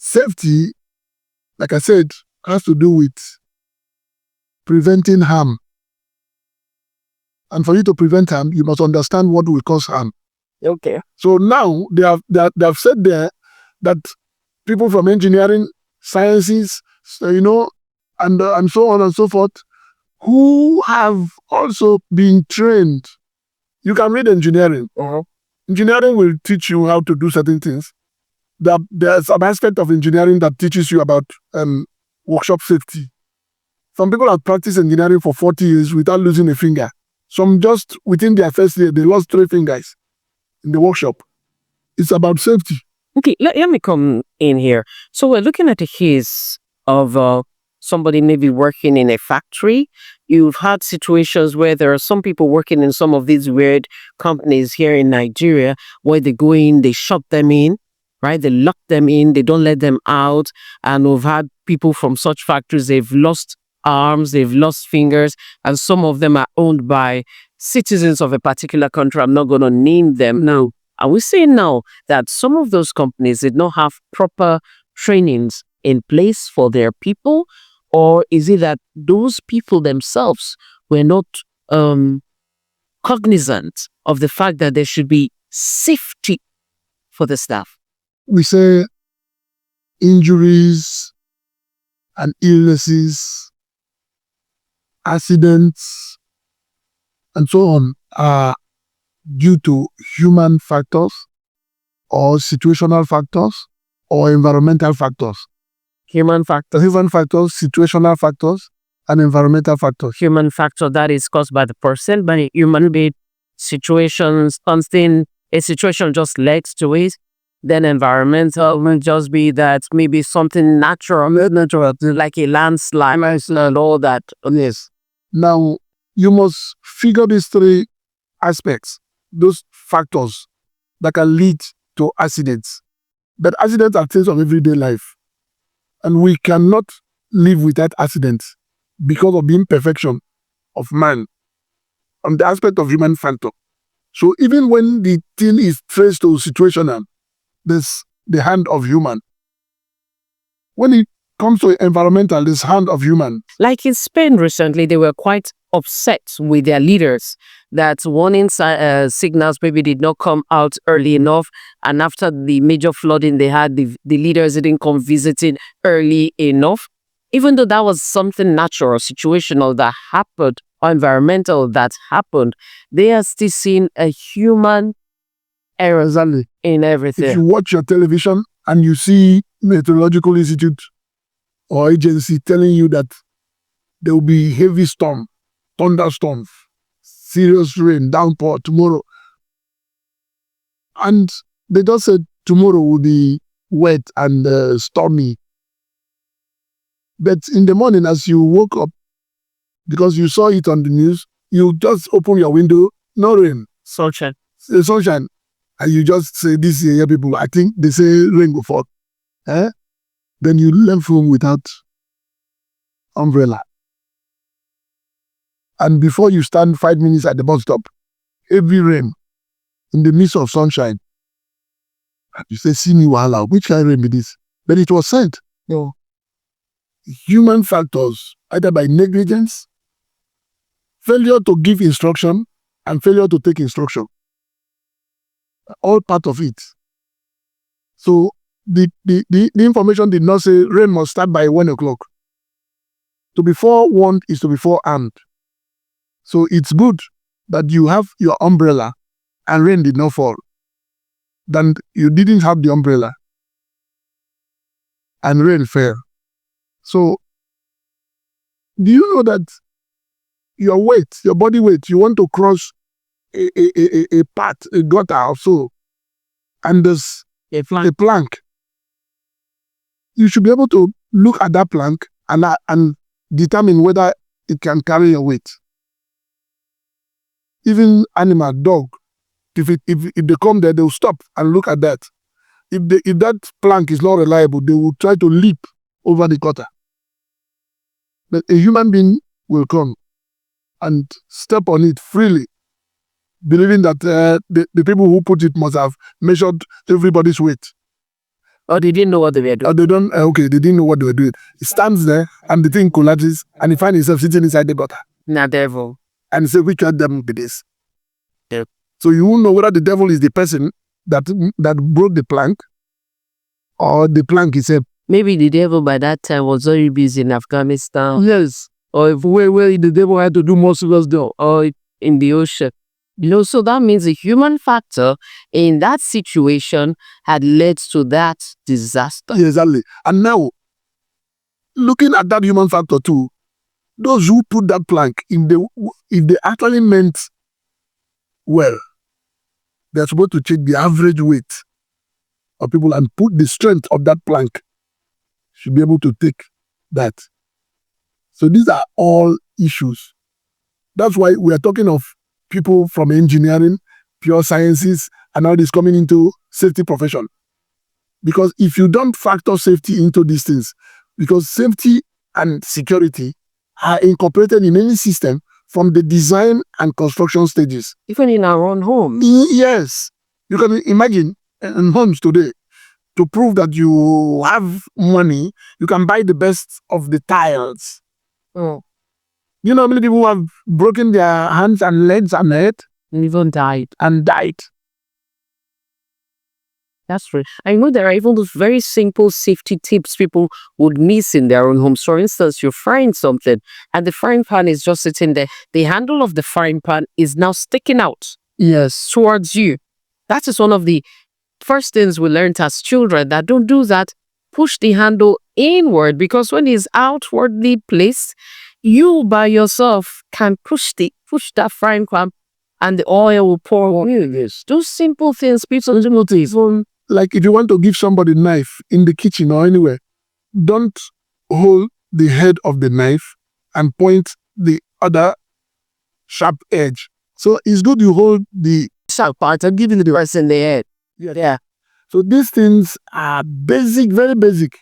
Safety, like I said, has to do with preventing harm. And for you to prevent harm, you must understand what will cause harm. Okay. So now they have said there that people from engineering, sciences, and so on and so forth, who have also been trained. You can read engineering. Engineering will teach you how to do certain things. There's an aspect of engineering that teaches you about workshop safety. Some people have practiced engineering for 40 years without losing a finger. Some just within their first year, they lost 3 fingers in the workshop. It's about safety. Okay, let me come in here. So we're looking at a case of somebody maybe working in a factory. You've had situations where there are some people working in some of these weird companies here in Nigeria where they go in, they shut them in, right? They lock them in, they don't let them out. And we've had people from such factories, they've lost arms, they've lost fingers, and some of them are owned by citizens of a particular country. I'm not going to name them now. Are we saying now that some of those companies did not have proper trainings in place for their people? Or is it that those people themselves were not cognizant of the fact that there should be safety for the staff? We say injuries and illnesses, accidents, and so on are due to human factors or situational factors or environmental factors. Human factor, situational factors, and environmental factors. Human factor, that is caused by the person, by human being, situations, something, a situation just led to it. Then environmental will just be that maybe something natural, like a landslide and all that. Yes. Now, you must figure these 3 aspects, those factors that can lead to accidents. But accidents are things of everyday life. And we cannot live without accidents because of the imperfection of man on the aspect of human factor. So even when the thing is traced to situational, there's the hand of human. When it comes to environmental, there's hand of human. Like in Spain recently, they were quite upset with their leaders that warning signals maybe did not come out early enough, and after the major flooding they had, the leaders didn't come visiting early enough. Even though that was something natural, situational that happened, or environmental that happened, they are still seeing a human error in everything. If you watch your television and you see Meteorological Institute or agency telling you that there will be heavy storm, thunderstorms, serious rain, downpour tomorrow, and they just said tomorrow will be wet and stormy. But in the morning, as you woke up, because you saw it on the news, you just open your window, no rain. Sunshine. Sunshine. And you just say, this area people, I think they say rain will fall. Then you left home without umbrella. And before you stand 5 minutes at the bus stop, heavy rain in the midst of sunshine. And you say, see me wahala, which kind of rain be this? But it was sent. No. Human factors, either by negligence, failure to give instruction, and failure to take instruction. All part of it. So the information did not say rain must start by 1 o'clock. To be forewarned is to be forearmed. So it's good that you have your umbrella and rain did not fall. Then you didn't have the umbrella and rain fell. So do you know that your weight, your body weight, you want to cross a path, a gutter or so, and there's a plank. You should be able to look at that plank and determine whether it can carry your weight. Even animal, dog, if they come there, they'll stop and look at that. If that plank is not reliable, they will try to leap over the gutter. But a human being will come and step on it freely, believing that the people who put it must have measured everybody's weight. Or they didn't know what they were doing. Or they don't, okay, they didn't know what they were doing. He stands there and the thing collapses and he finds himself sitting inside the gutter. Nah, devil. And he said, which one devil be this? Yeah. So you won't know whether the devil is the person that broke the plank or the plank itself. Maybe the devil by that time was very busy in Afghanistan. Yes. Or if where the devil had to do most of us do, or in the ocean. So that means the human factor in that situation had led to that disaster. Exactly. And now, looking at that human factor too, those who put that plank, if they actually meant well, they're supposed to take the average weight of people and put the strength of that plank, should be able to take that. So these are all issues. That's why we are talking of people from engineering, pure sciences, and all this coming into safety profession. Because if you don't factor safety into these things, because safety and security are incorporated in any system from the design and construction stages. Even in our own home. Yes. You can imagine in homes today, to prove that you have money, you can buy the best of the tiles. Oh. You know how many people have broken their hands and legs and head? And even died. And died. That's true. I know there are even those very simple safety tips people would miss in their own homes. For instance, you're frying something and the frying pan is just sitting there. The handle of the frying pan is now sticking out. Yes. Towards you. That is one of the first things we learned as children, that don't do that. Push the handle inward, because when it's outwardly placed, you by yourself can push that frying pan and the oil will pour on you. Yes. Those simple things, people don't notice. Like if you want to give somebody a knife in the kitchen or anywhere, don't hold the head of the knife and point the other sharp edge. So it's good you hold the sharp part and giving the person the head. Yeah. So these things are basic, very basic.